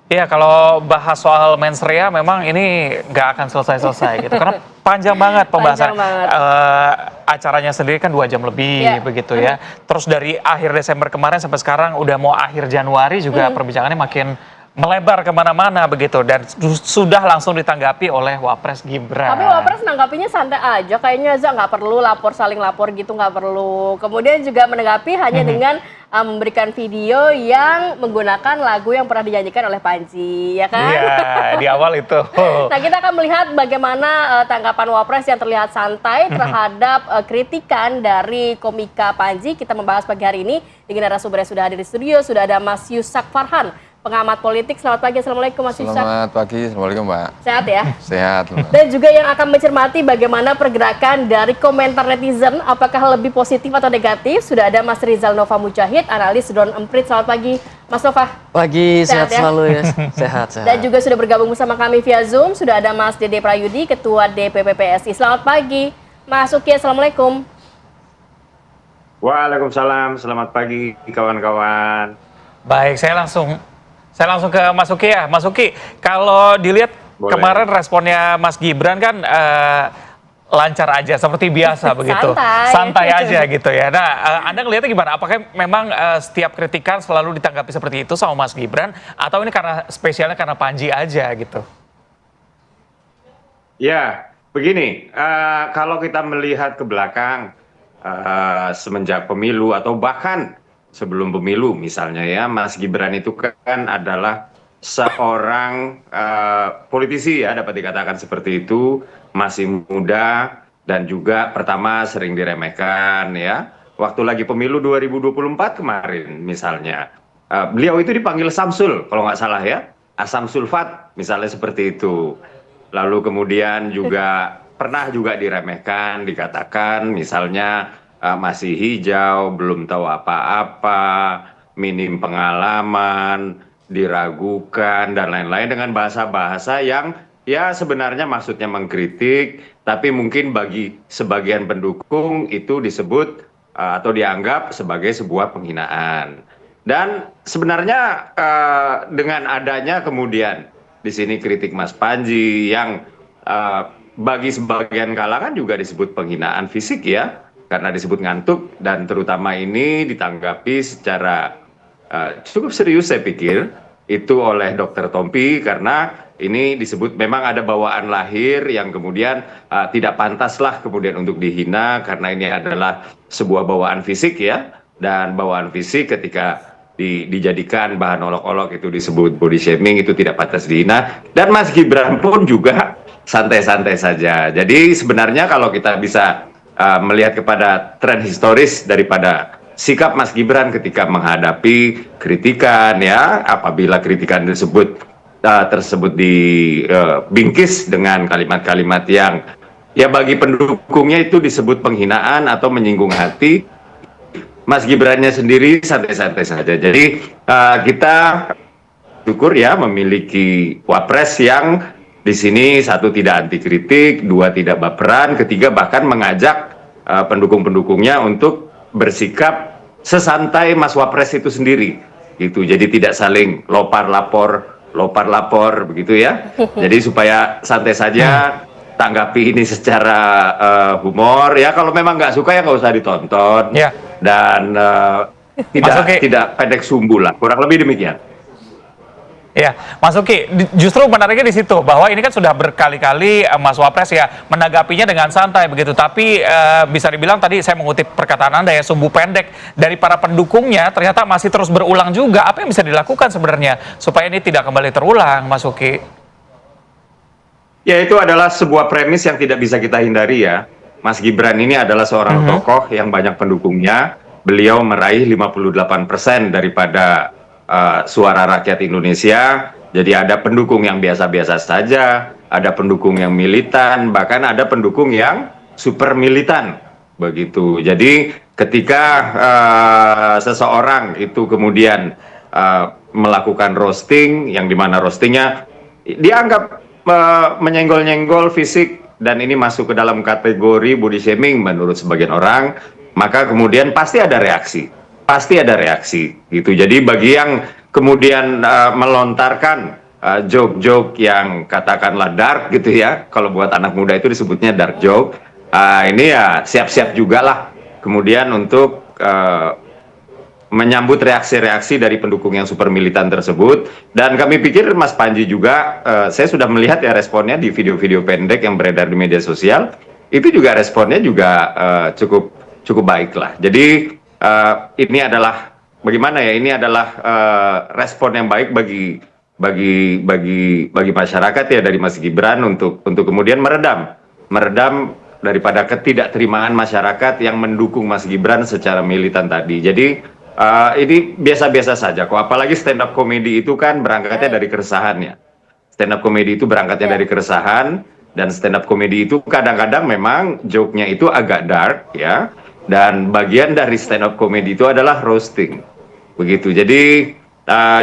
Iya, kalau bahas soal mensrea memang ini nggak akan selesai-selesai gitu. Karena panjang banget pembahasan. Panjang banget. Acaranya sendiri kan 2 jam lebih Iya. begitu ya. Terus dari akhir Desember kemarin sampai sekarang udah mau akhir Januari juga perbincangannya makin melebar kemana-mana begitu. Dan sudah langsung ditanggapi oleh Wapres Gibran. Tapi Wapres nanggapinya santai aja, kayaknya nggak perlu saling lapor gitu, nggak perlu. Kemudian juga menanggapi hanya dengan memberikan video yang menggunakan lagu yang pernah dinyanyikan oleh Panji, ya kan? Iya, di awal itu. Nah, kita akan melihat bagaimana tanggapan Wapres yang terlihat santai terhadap kritikan dari komika Panji. Kita membahas pagi hari ini dengan narasumber yang sudah hadir di studio. Sudah ada Mas Yusak Farhan, pengamat politik. Selamat pagi, assalamualaikum Mas Yusak. Selamat pagi, assalamualaikum Mbak. Sehat ya? Sehat. Mbak. Dan juga yang akan mencermati bagaimana pergerakan dari komentar netizen, apakah lebih positif atau negatif. Sudah ada Mas Rizal Nova Mujahid, analis Drone Emprit. Selamat pagi Mas Nova. Pagi, sehat ya? selalu ya. Sehat. Dan juga sudah bergabung bersama kami via Zoom, sudah ada Mas Dede Prayudi, Ketua DPP PSI. Selamat pagi Mas Uki, assalamualaikum. Waalaikumsalam, selamat pagi kawan-kawan. Baik, saya langsung ke Mas Uki ya. Mas Uki, kalau dilihat Boleh. kemarin responnya Mas Gibran kan lancar aja seperti biasa begitu. Santai aja gitu ya. Nah, Anda ngelihatnya gimana? Apakah memang setiap kritikan selalu ditanggapi seperti itu sama Mas Gibran atau ini karena spesialnya karena Panji aja gitu? Ya, begini, kalau kita melihat ke belakang semenjak pemilu atau bahkan sebelum pemilu misalnya ya, Mas Gibran itu kan adalah seorang politisi ya, dapat dikatakan seperti itu, masih muda dan juga pertama sering diremehkan ya. Waktu lagi pemilu 2024 kemarin misalnya, beliau itu dipanggil Samsul kalau nggak salah ya, Asam Sulfat misalnya seperti itu. Lalu kemudian juga pernah juga diremehkan, dikatakan misalnya masih hijau, belum tahu apa-apa, minim pengalaman, diragukan, dan lain-lain dengan bahasa-bahasa yang ya sebenarnya maksudnya mengkritik, tapi mungkin bagi sebagian pendukung itu disebut atau dianggap sebagai sebuah penghinaan. Dan sebenarnya dengan adanya kemudian di sini kritik Mas Panji yang bagi sebagian kalangan juga disebut penghinaan fisik ya, karena disebut ngantuk dan terutama ini ditanggapi secara cukup serius saya pikir itu oleh Dr. Tompi karena ini disebut memang ada bawaan lahir yang kemudian tidak pantaslah kemudian untuk dihina karena ini adalah sebuah bawaan fisik ya, dan bawaan fisik ketika dijadikan bahan olok-olok itu disebut body shaming, itu tidak pantas dihina. Dan Mas Gibran pun juga santai-santai saja. Jadi sebenarnya kalau kita bisa melihat kepada tren historis daripada sikap Mas Gibran ketika menghadapi kritikan ya, apabila kritikan tersebut dibingkis dengan kalimat-kalimat yang ya bagi pendukungnya itu disebut penghinaan atau menyinggung hati, Mas Gibrannya sendiri santai-santai saja. Jadi kita syukur ya memiliki wapres yang di sini satu tidak anti kritik, dua tidak baperan, ketiga bahkan mengajak pendukung-pendukungnya untuk bersikap sesantai Mas Wapres itu sendiri. Gitu. Jadi tidak saling lopar-lapor begitu ya. Jadi supaya santai saja, tanggapi ini secara humor ya. Kalau memang nggak suka ya nggak usah ditonton. Ya. Dan tidak pendek sumbu lah, kurang lebih demikian. Ya, Mas Uki, justru menariknya di situ bahwa ini kan sudah berkali-kali Mas Wapres ya menanggapinya dengan santai begitu. Tapi bisa dibilang tadi saya mengutip perkataan Anda ya, sumbu pendek dari para pendukungnya ternyata masih terus berulang juga. Apa yang bisa dilakukan sebenarnya supaya ini tidak kembali terulang, Mas Uki? Ya, itu adalah sebuah premis yang tidak bisa kita hindari ya. Mas Gibran ini adalah seorang tokoh yang banyak pendukungnya. Beliau meraih 58% daripada suara rakyat Indonesia. Jadi ada pendukung yang biasa-biasa saja, ada pendukung yang militan, bahkan ada pendukung yang super militan. Begitu. Jadi ketika seseorang itu kemudian melakukan roasting, yang dimana roastingnya dianggap menyenggol-nyenggol fisik, dan ini masuk ke dalam kategori body shaming menurut sebagian orang, maka kemudian pasti ada reaksi gitu. Jadi bagi yang kemudian melontarkan joke-joke yang katakanlah dark gitu ya. Kalau buat anak muda itu disebutnya dark joke. Ini ya siap-siap juga lah kemudian untuk menyambut reaksi-reaksi dari pendukung yang super militan tersebut. Dan kami pikir Mas Panji juga, saya sudah melihat ya responnya di video-video pendek yang beredar di media sosial, itu juga responnya juga cukup baik lah. Jadi ini adalah bagaimana ya? Ini adalah respon yang baik bagi masyarakat ya dari Mas Gibran untuk kemudian meredam daripada ketidakterimaan masyarakat yang mendukung Mas Gibran secara militan tadi. Jadi ini biasa-biasa saja kok. Apalagi stand up comedy itu kan berangkatnya dari keresahan ya. Stand up comedy itu berangkatnya dari keresahan, dan stand up comedy itu kadang-kadang memang joke-nya itu agak dark ya. Dan bagian dari stand up comedy itu adalah roasting. Begitu. Jadi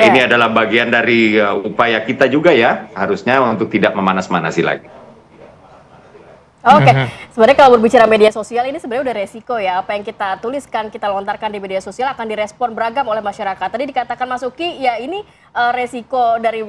ini adalah bagian dari upaya kita juga ya, harusnya untuk tidak memanas-manasi lagi. Oke, sebenarnya kalau berbicara media sosial ini sebenarnya udah resiko ya. Apa yang kita tuliskan, kita lontarkan di media sosial akan direspon beragam oleh masyarakat. Tadi dikatakan Mas Uki, ya ini resiko dari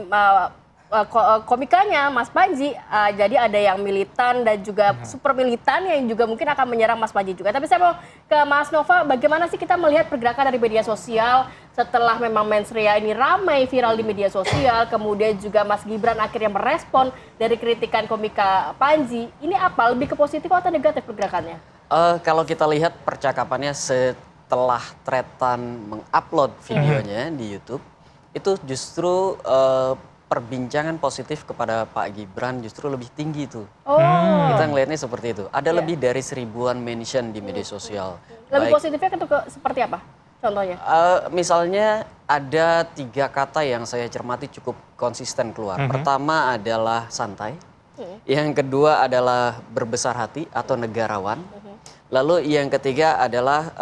komikanya Mas Panji. Jadi ada yang militan dan juga super militan yang juga mungkin akan menyerang Mas Panji juga. Tapi saya mau ke Mas Nova, bagaimana sih kita melihat pergerakan dari media sosial setelah memang mensrea ini ramai viral di media sosial, kemudian juga Mas Gibran akhirnya merespon dari kritikan komika Panji. Ini apa? Lebih ke positif atau negatif pergerakannya? Kalau kita lihat percakapannya setelah Tretan mengupload videonya di YouTube, itu justru perbincangan positif kepada Pak Gibran justru lebih tinggi tuh. Kita ngelihatnya seperti itu. Ada lebih dari 1000-an mention di media sosial. Lebih positifnya seperti apa? Contohnya? Misalnya ada 3 kata yang saya cermati cukup konsisten keluar. Pertama adalah santai. Yang kedua adalah berbesar hati atau negarawan. Lalu yang ketiga adalah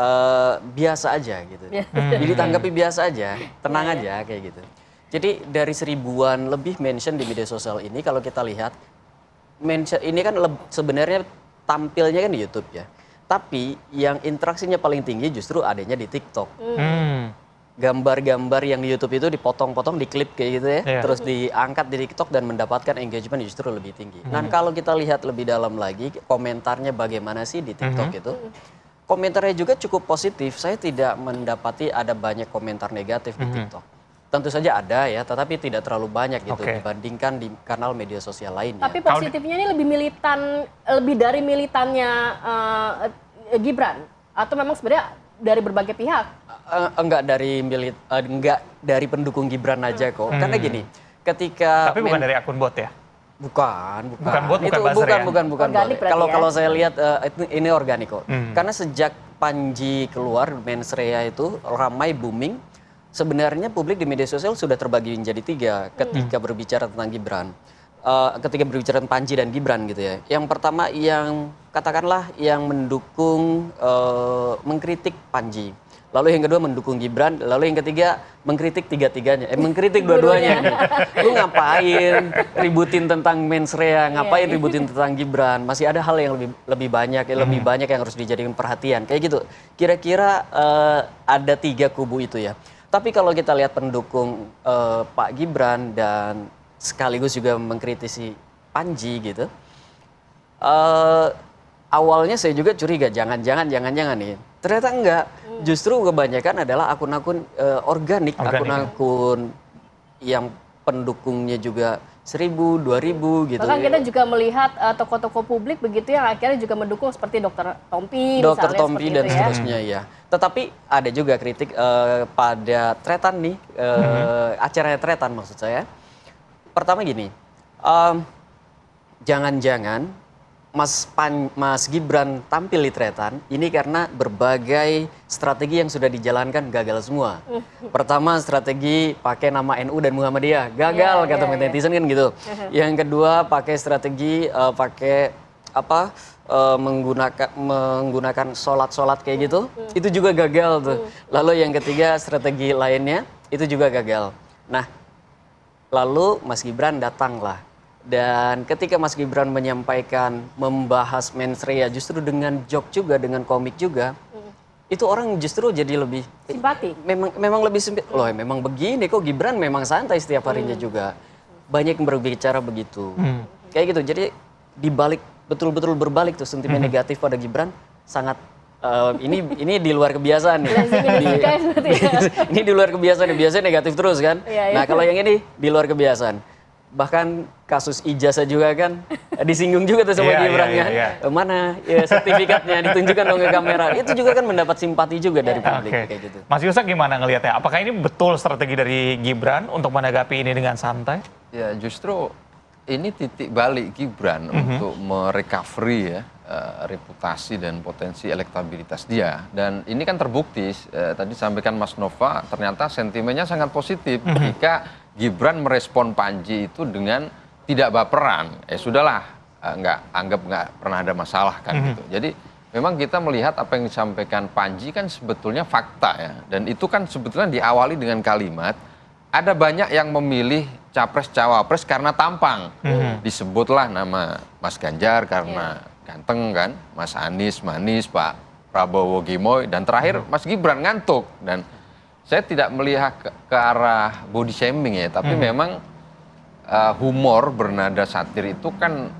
biasa aja gitu. Jadi tanggapi biasa aja, tenang aja kayak gitu. Jadi dari 1000-an lebih mention di media sosial ini, kalau kita lihat mention ini kan sebenarnya tampilnya kan di YouTube ya. Tapi yang interaksinya paling tinggi justru adanya di TikTok. Gambar-gambar yang di YouTube itu dipotong-potong, diklip kayak gitu ya. Terus diangkat di TikTok dan mendapatkan engagement justru lebih tinggi. Nah kalau kita lihat lebih dalam lagi, komentarnya bagaimana sih di TikTok itu. Komentarnya juga cukup positif. Saya tidak mendapati ada banyak komentar negatif di TikTok. Tentu saja ada ya, tetapi tidak terlalu banyak gitu dibandingkan di kanal media sosial lainnya. Tapi positifnya ini lebih militan, lebih dari militannya Gibran, atau memang sebenarnya dari berbagai pihak? Enggak dari pendukung Gibran aja kok. Karena gini, ketika tapi bukan dari akun bot ya? Bukan bot, bukan buzzer ya? Bukan Organik berarti ya? Kalau saya lihat ini organik kok. Karena sejak Panji keluar, mensrea itu ramai booming. Sebenarnya publik di media sosial sudah terbagi menjadi 3 ketika berbicara tentang Gibran. Ketika berbicara tentang Panji dan Gibran gitu ya. Yang pertama yang katakanlah yang mendukung, mengkritik Panji. Lalu yang kedua mendukung Gibran, lalu yang ketiga mengkritik mengkritik dua-duanya. Lu ngapain ributin tentang mensrea, ngapain ributin tentang Gibran? Masih ada hal yang lebih banyak yang harus dijadikan perhatian. Kayak gitu. Kira-kira ada 3 kubu itu ya. Tapi kalau kita lihat pendukung Pak Gibran dan sekaligus juga mengkritisi Panji gitu, awalnya saya juga curiga jangan-jangan nih. Ternyata enggak. Justru kebanyakan adalah akun-akun organik, akun-akun yang pendukungnya juga 1000, 2000 gitu. Bahkan kita juga melihat tokoh-tokoh publik begitu yang akhirnya juga mendukung seperti Dr. Tompi dan seterusnya ya. Tetapi ada juga kritik pada Tretan nih, acaranya Tretan maksud saya. Pertama gini, jangan-jangan Mas Gibran tampil di Tretan ini karena berbagai strategi yang sudah dijalankan gagal semua. Pertama strategi pakai nama NU dan Muhammadiyah, gagal kata netizen kan gitu. Yang kedua pakai strategi menggunakan sholat kayak gitu, itu juga gagal tuh. Lalu yang ketiga strategi lainnya itu juga gagal. Nah, lalu Mas Gibran datanglah. Dan ketika Mas Gibran membahas mensrea justru dengan joke juga, dengan komik juga, itu orang justru jadi lebih Simpati. memang lebih sempit. Loh, memang begini kok Gibran memang santai setiap harinya juga. Banyak yang berbicara begitu. Kayak gitu. Jadi dibalik betul-betul berbalik tuh sentimen negatif pada Gibran sangat ini di luar kebiasaan nih. Ini di luar kebiasaan, biasanya negatif terus kan. Iya. Nah, kalau yang ini di luar kebiasaan. Bahkan kasus ijazah juga kan disinggung juga tuh sama Gibran kan. Mana ya sertifikatnya ditunjukkan dong ke kamera. Itu juga kan mendapat simpati juga dari publik kayak gitu. Mas Yusak gimana ngelihatnya? Apakah ini betul strategi dari Gibran untuk menanggapi ini dengan santai? Ya justru ini titik balik Gibran untuk merecovery ya reputasi dan potensi elektabilitas dia. Dan ini kan terbukti, tadi sampaikan Mas Nova, ternyata sentimennya sangat positif ketika Gibran merespon Panji itu dengan tidak baperan. Sudahlah, anggap nggak pernah ada masalah kan gitu. Jadi memang kita melihat apa yang disampaikan Panji kan sebetulnya fakta ya. Dan itu kan sebetulnya diawali dengan kalimat, ada banyak yang memilih capres-cawapres karena tampang. Disebutlah nama Mas Ganjar karena ganteng kan, Mas Anies manis, Pak Prabowo gemoy, dan terakhir Mas Gibran ngantuk. Dan saya tidak melihat ke arah body shaming ya, tapi memang humor bernada satir itu kan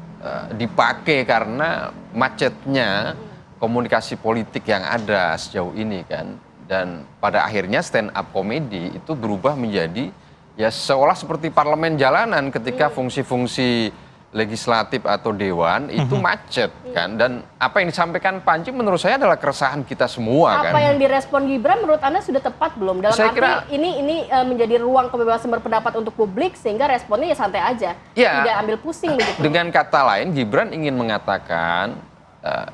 dipakai karena macetnya komunikasi politik yang ada sejauh ini kan. Dan pada akhirnya stand up comedy itu berubah menjadi ya seolah seperti parlemen jalanan ketika fungsi-fungsi legislatif atau dewan itu macet kan. Dan apa yang disampaikan Panji menurut saya adalah keresahan kita semua kan. Apa yang direspon Gibran menurut Anda sudah tepat belum? Dalam Saya arti kira- ini menjadi ruang kebebasan berpendapat untuk publik sehingga responnya ya santai aja. Ya. Tidak ambil pusing begitu. Dengan kata lain Gibran ingin mengatakan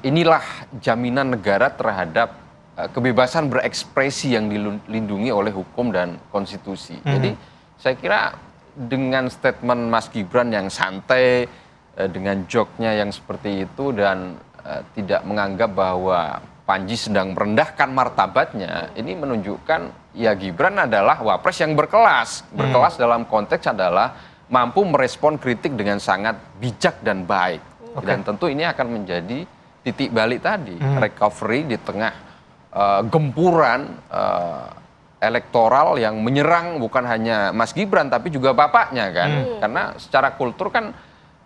inilah jaminan negara terhadap kebebasan berekspresi yang dilindungi oleh hukum dan konstitusi. Jadi saya kira dengan statement Mas Gibran yang santai, dengan joknya yang seperti itu dan tidak menganggap bahwa Panji sedang merendahkan martabatnya, ini menunjukkan ya Gibran adalah wapres yang berkelas. Berkelas dalam konteks adalah mampu merespon kritik dengan sangat bijak dan baik. Dan tentu ini akan menjadi titik balik tadi, recovery di tengah gempuran elektoral yang menyerang bukan hanya Mas Gibran tapi juga bapaknya kan. Karena secara kultur kan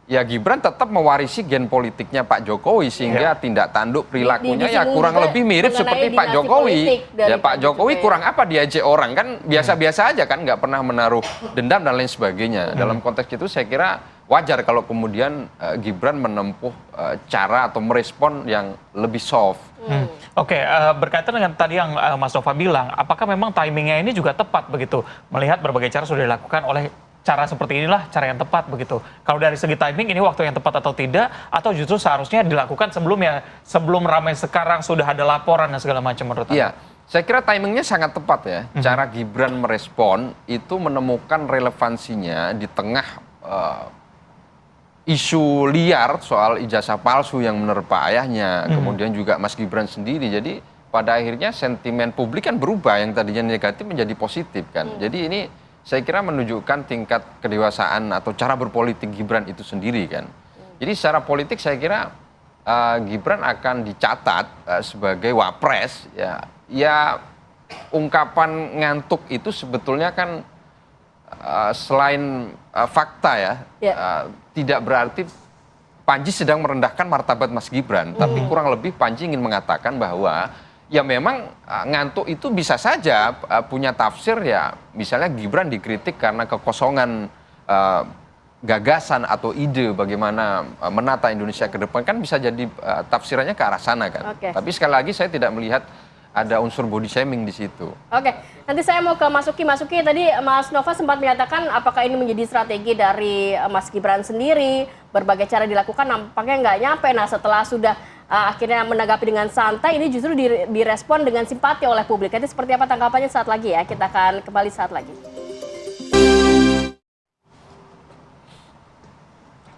ya Gibran tetap mewarisi gen politiknya Pak Jokowi sehingga tindak tanduk perilakunya ya kurang lebih mirip seperti Pak Jokowi. Ya Pak Jokowi kurang apa diajak orang kan biasa-biasa aja kan, nggak pernah menaruh dendam dan lain sebagainya. Dalam konteks itu saya kira wajar kalau kemudian Gibran menempuh cara atau merespon yang lebih soft. Oke, berkaitan dengan tadi yang Mas Nova bilang, apakah memang timingnya ini juga tepat begitu? Melihat berbagai cara sudah dilakukan oleh cara seperti inilah cara yang tepat begitu. Kalau dari segi timing ini waktu yang tepat atau tidak, atau justru seharusnya dilakukan sebelumnya, sebelum ramai sekarang sudah ada laporan dan segala macam menurut Anda? Iya, saya kira timingnya sangat tepat ya. Cara Gibran merespon itu menemukan relevansinya di tengah isu liar soal ijazah palsu yang menerpa ayahnya, kemudian juga Mas Gibran sendiri. Jadi pada akhirnya sentimen publik kan berubah, yang tadinya negatif menjadi positif kan. Jadi ini saya kira menunjukkan tingkat kedewasaan atau cara berpolitik Gibran itu sendiri kan. Jadi secara politik saya kira Gibran akan dicatat sebagai wapres ya. Ya ungkapan ngantuk itu sebetulnya kan selain fakta ya, tidak berarti Panji sedang merendahkan martabat Mas Gibran, tapi kurang lebih Panji ingin mengatakan bahwa ya memang ngantuk itu bisa saja punya tafsir ya, misalnya Gibran dikritik karena kekosongan gagasan atau ide bagaimana menata Indonesia ke depan, kan bisa jadi tafsirannya ke arah sana kan. Tapi sekali lagi saya tidak melihat ada unsur body shaming di situ. Oke, nanti saya mau ke Mas Uki. Mas Uki, tadi Mas Nova sempat menyatakan apakah ini menjadi strategi dari Mas Gibran sendiri, berbagai cara dilakukan nampaknya nggak nyampe. Nah setelah sudah akhirnya menanggapi dengan santai, ini justru direspon dengan simpati oleh publik. Nanti seperti apa tanggapannya saat lagi ya, kita akan kembali saat lagi.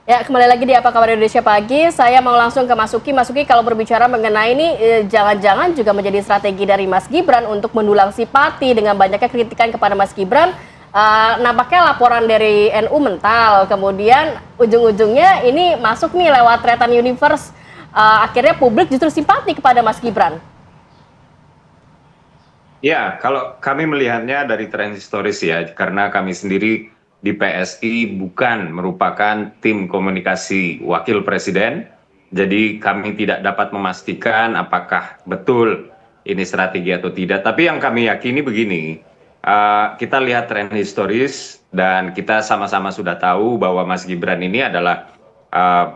Ya, kembali lagi di Apa Kabar Indonesia Pagi. Saya mau langsung ke Mas Uki. Mas Uki, kalau berbicara mengenai ini, jangan-jangan juga menjadi strategi dari Mas Gibran untuk mendulang simpati dengan banyaknya kritikan kepada Mas Gibran. Nampaknya laporan dari NU mental, kemudian ujung-ujungnya ini masuk nih lewat Tretan Universe. Akhirnya publik justru simpati kepada Mas Gibran. Ya, kalau kami melihatnya dari tren historis ya, karena kami sendiri di PSI bukan merupakan tim komunikasi wakil presiden, jadi kami tidak dapat memastikan apakah betul ini strategi atau tidak. Tapi yang kami yakini begini, kita lihat tren historis dan kita sama-sama sudah tahu bahwa Mas Gibran ini adalah eh,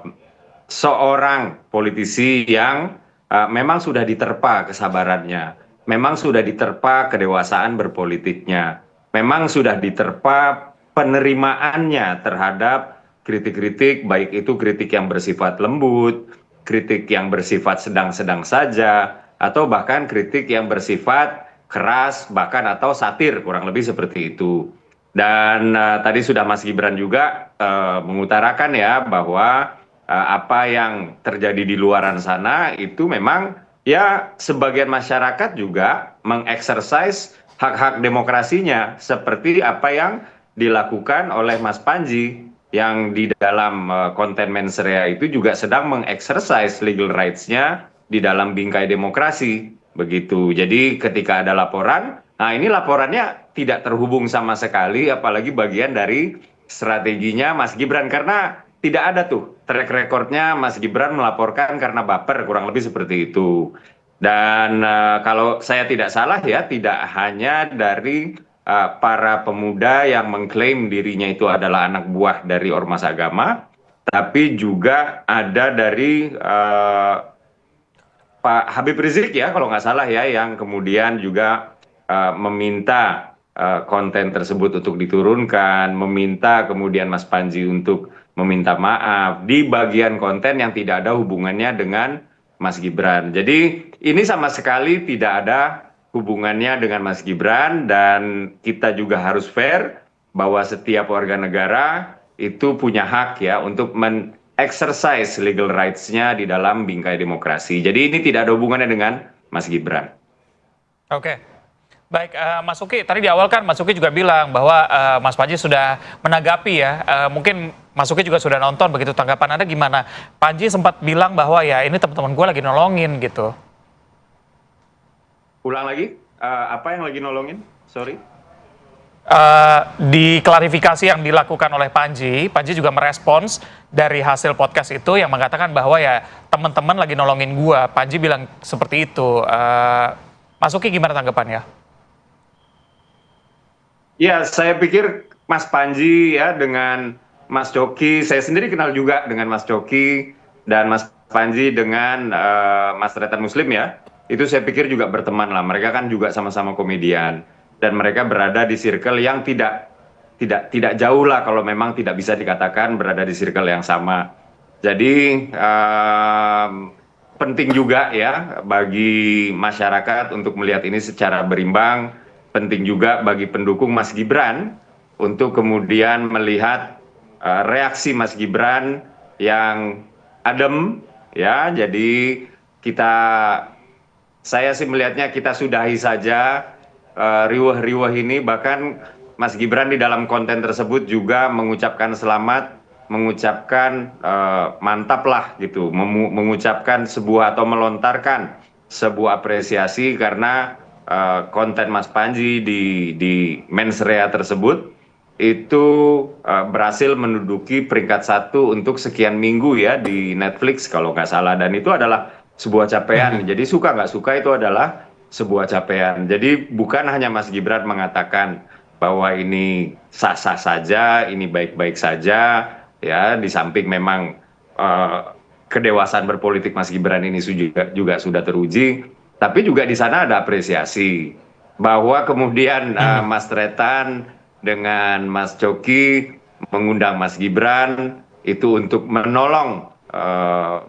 seorang politisi yang memang sudah diterpa kesabarannya, memang sudah diterpa kedewasaan berpolitiknya, memang sudah diterpa penerimaannya terhadap kritik-kritik, baik itu kritik yang bersifat lembut, kritik yang bersifat sedang-sedang saja, atau bahkan kritik yang bersifat keras, bahkan atau satir, kurang lebih seperti itu. Dan tadi sudah Mas Gibran juga mengutarakan ya bahwa apa yang terjadi di luaran sana itu memang ya sebagian masyarakat juga mengeksersis hak-hak demokrasinya seperti apa yang dilakukan oleh Mas Panji yang di dalam konten mensrea itu juga sedang mengeksersis legal rights-nya di dalam bingkai demokrasi begitu. Jadi ketika ada laporan, nah ini laporannya tidak terhubung sama sekali apalagi bagian dari strateginya Mas Gibran karena tidak ada tuh track recordnya Mas Gibran melaporkan karena baper kurang lebih seperti itu. Dan kalau saya tidak salah ya tidak hanya dari para pemuda yang mengklaim dirinya itu adalah anak buah dari ormas agama, tapi juga ada dari Pak Habib Rizik ya kalau nggak salah ya yang kemudian juga meminta konten tersebut untuk diturunkan, meminta kemudian Mas Panji untuk meminta maaf di bagian konten yang tidak ada hubungannya dengan Mas Gibran. Jadi ini sama sekali tidak ada hubungannya dengan Mas Gibran dan kita juga harus fair bahwa setiap warga negara itu punya hak ya untuk exercise legal rights-nya di dalam bingkai demokrasi. Jadi ini tidak ada hubungannya dengan Mas Gibran. Oke. Baik, Mas Uki, tadi di awal kan Mas Uki juga bilang bahwa Mas Panji sudah menanggapi ya, mungkin Mas Uki juga sudah nonton, begitu tanggapan Anda gimana? Panji sempat bilang bahwa ya ini teman-teman gue lagi nolongin gitu. Ulang lagi, apa yang lagi nolongin? Sorry. Di klarifikasi yang dilakukan oleh Panji, Panji juga merespons dari hasil podcast itu yang mengatakan bahwa ya teman-teman lagi nolongin gua. Panji bilang seperti itu. Mas Uki gimana tanggapannya? Ya, saya pikir Mas Panji ya dengan Mas Coki, saya sendiri kenal juga dengan Mas Coki dan Mas Panji dengan Mas Tretan Muslim ya. Itu saya pikir juga berteman lah. Mereka kan juga sama-sama komedian dan mereka berada di circle yang tidak jauh lah kalau memang tidak bisa dikatakan berada di circle yang sama. Jadi penting juga ya bagi masyarakat untuk melihat ini secara berimbang. Penting juga bagi pendukung Mas Gibran untuk kemudian melihat reaksi Mas Gibran yang adem ya. Jadi saya sih melihatnya kita sudahi saja riuh-riuh ini, bahkan Mas Gibran di dalam konten tersebut juga mengucapkan selamat, mengucapkan mantap lah gitu, mengucapkan sebuah atau melontarkan sebuah apresiasi karena konten Mas Panji di mensrea tersebut itu berhasil menduduki peringkat 1 untuk sekian minggu ya di Netflix kalau nggak salah, dan itu adalah sebuah capaian. Jadi suka nggak suka itu adalah sebuah capaian. Jadi bukan hanya Mas Gibran mengatakan bahwa ini sah-sah saja, ini baik-baik saja ya, di samping memang kedewasaan berpolitik Mas Gibran ini juga sudah teruji. Tapi juga di sana ada apresiasi bahwa kemudian Mas Tretan dengan Mas Coki mengundang Mas Gibran itu untuk menolong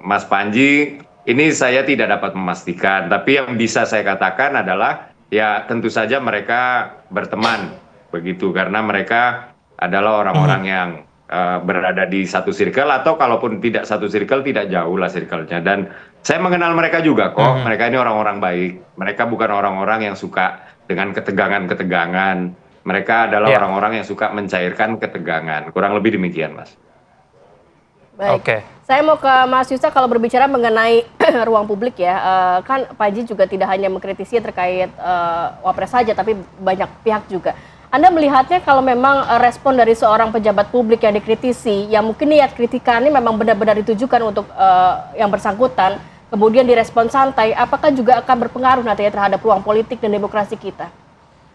Mas Panji. Ini saya tidak dapat memastikan, tapi yang bisa saya katakan adalah ya tentu saja mereka berteman begitu karena mereka adalah orang-orang yang berada di satu circle, atau kalaupun tidak satu circle tidak jauh lah circle-nya. Dan saya mengenal mereka juga kok, mereka ini orang-orang baik, mereka bukan orang-orang yang suka dengan ketegangan-ketegangan, mereka adalah orang-orang yang suka mencairkan ketegangan, kurang lebih demikian Mas. Baik. Oke. Saya mau ke Mas Yusak kalau berbicara mengenai ruang publik ya, kan Panji juga tidak hanya mengkritisi terkait Wapres saja, tapi banyak pihak juga. Anda melihatnya kalau memang respon dari seorang pejabat publik yang dikritisi, yang mungkin niat kritikannya memang benar-benar ditujukan untuk yang bersangkutan, kemudian direspon santai, apakah juga akan berpengaruh nantinya terhadap ruang politik dan demokrasi kita?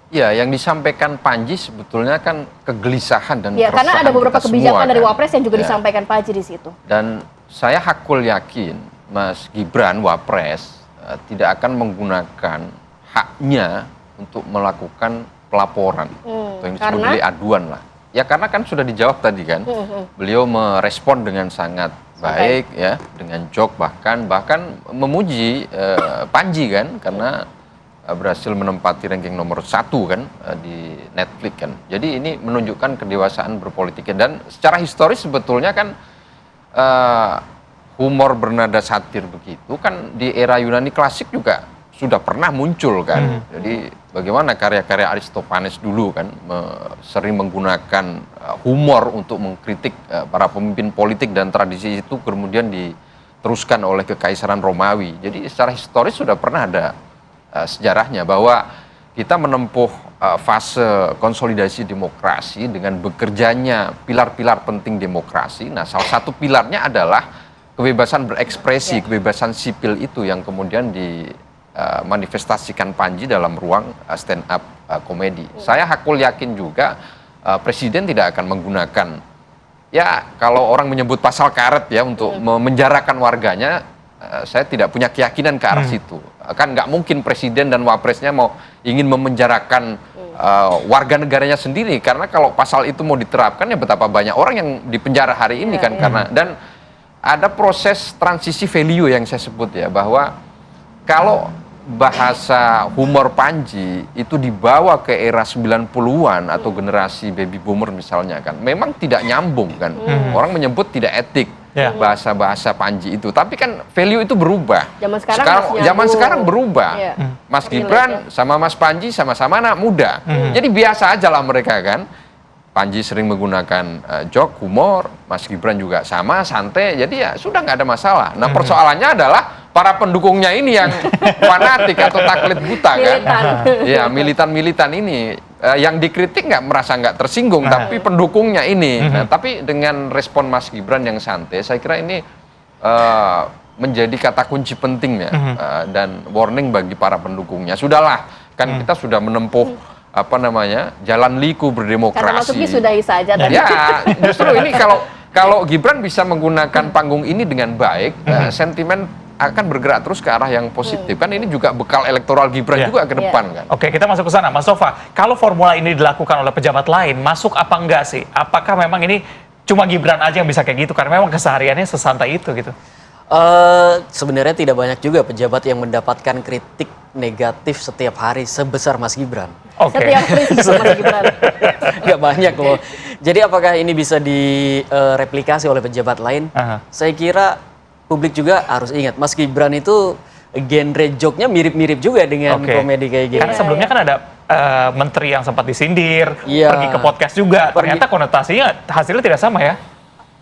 Ya, yang disampaikan Panji sebetulnya kan kegelisahan dan Ya, karena ada keresahan beberapa kita kebijakan semua, dari kan. Wapres yang juga Ya. disampaikan Panji di situ. Dan saya hakul yakin Mas Gibran Wapres tidak akan menggunakan haknya untuk melakukan pelaporan atau yang disebut karena? delik aduan lah. Ya karena kan sudah dijawab tadi kan, beliau merespon dengan sangat baik ya, dengan jok bahkan memuji Panji kan karena berhasil menempati ranking nomor 1 kan di Netflix kan. Jadi ini menunjukkan kedewasaan berpolitiknya dan secara historis sebetulnya kan humor bernada satir begitu kan di era Yunani klasik juga sudah pernah muncul kan. Jadi bagaimana karya-karya Aristophanes dulu kan sering menggunakan humor untuk mengkritik para pemimpin politik dan tradisi itu kemudian diteruskan oleh Kekaisaran Romawi. Jadi secara historis sudah pernah ada sejarahnya bahwa kita menempuh fase konsolidasi demokrasi dengan bekerjanya pilar-pilar penting demokrasi. Nah, salah satu pilarnya adalah kebebasan berekspresi, kebebasan sipil itu yang kemudian dimanifestasikan Panji dalam ruang stand up komedi. Saya hakul yakin juga presiden tidak akan menggunakan, ya kalau orang menyebut pasal karet ya untuk memenjarakan warganya, saya tidak punya keyakinan ke arah situ. Kan nggak mungkin presiden dan wapresnya mau ingin memenjarakan warga negaranya sendiri, karena kalau pasal itu mau diterapkan ya betapa banyak orang yang dipenjara hari ini kan karena, dan ada proses transisi value yang saya sebut ya, bahwa kalau bahasa humor Panji itu dibawa ke era 90-an atau generasi baby boomer misalnya kan, memang tidak nyambung kan. Orang menyebut tidak etik bahasa-bahasa Panji itu. Tapi kan value itu berubah. Zaman sekarang berubah. Mas Gibran sama Mas Panji sama-sama anak muda. Jadi biasa aja lah mereka kan. Panji sering menggunakan joke, humor, Mas Gibran juga sama, santai. Jadi ya sudah nggak ada masalah. Nah persoalannya adalah para pendukungnya ini yang fanatik atau taklid buta kan. Ya militan-militan ini yang dikritik nggak tersinggung, tapi pendukungnya ini. Nah, tapi dengan respon Mas Gibran yang santai, saya kira ini menjadi kata kunci pentingnya dan warning bagi para pendukungnya. Sudahlah, kan kita sudah menempuh jalan liku berdemokrasi. Karena Mas Uki sudahi saja tadi. Ya, justru ini kalau Gibran bisa menggunakan panggung ini dengan baik, sentimen akan bergerak terus ke arah yang positif. Kan ini juga bekal elektoral Gibran juga ke depan kan. Oke, kita masuk ke sana. Mas Sova, kalau formula ini dilakukan oleh pejabat lain, masuk apa enggak sih? Apakah memang ini cuma Gibran aja yang bisa kayak gitu? Karena memang kesehariannya sesantai itu gitu. Sebenarnya tidak banyak juga pejabat yang mendapatkan kritik negatif setiap hari sebesar Mas Gibran. Setiap kritik sama Mas Gibran. Nggak banyak loh. Jadi apakah ini bisa direplikasi oleh pejabat lain? Saya kira publik juga harus ingat, Mas Gibran itu genre joke-nya mirip-mirip juga dengan komedi kayak gini. Karena sebelumnya kan ada menteri yang sempat disindir, pergi ke podcast juga. Ternyata konotasinya hasilnya tidak sama ya.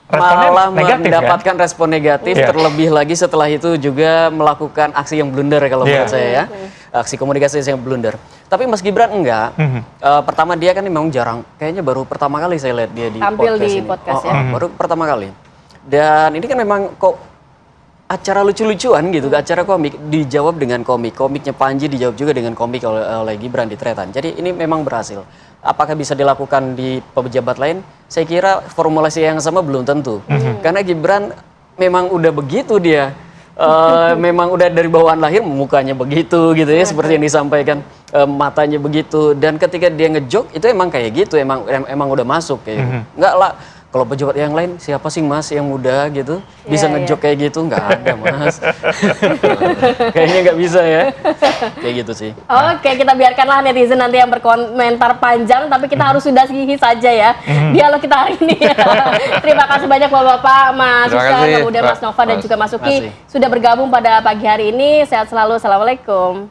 Responnya malah negatif, mendapatkan respon negatif, terlebih lagi setelah itu juga melakukan aksi yang blunder kalau menurut saya ya. Aksi komunikasi yang blunder. Tapi Mas Gibran enggak. Pertama dia kan memang jarang, kayaknya baru pertama kali saya lihat dia di tampil podcast di ini. podcast ya. Baru pertama kali. Dan ini kan memang kok acara lucu-lucuan gitu, acara komik dijawab dengan komik. Komiknya Panji dijawab juga dengan komik oleh Gibran di Tretan. Jadi ini memang berhasil. Apakah bisa dilakukan di pejabat lain? Saya kira formulasi yang sama belum tentu. Karena Gibran memang udah begitu dia. Memang udah dari bawaan lahir mukanya begitu gitu ya, seperti yang disampaikan, matanya begitu. Dan ketika dia ngejok itu emang kayak gitu, emang udah masuk kayak gitu. Enggak lah. Kalau pejabat yang lain, siapa sih Mas yang muda gitu? Bisa ngejok kayak gitu? Nggak ada Mas. Kayaknya nggak bisa ya. Kayak gitu sih. Oke, kita biarkanlah netizen nanti yang berkomentar panjang, tapi kita harus sudahi saja ya dialog kita hari ini. Terima kasih banyak Bapak-Bapak, Mas Yusak, kemudian Mas Nova dan juga Mas Uki sudah bergabung pada pagi hari ini. Sehat selalu. Assalamualaikum.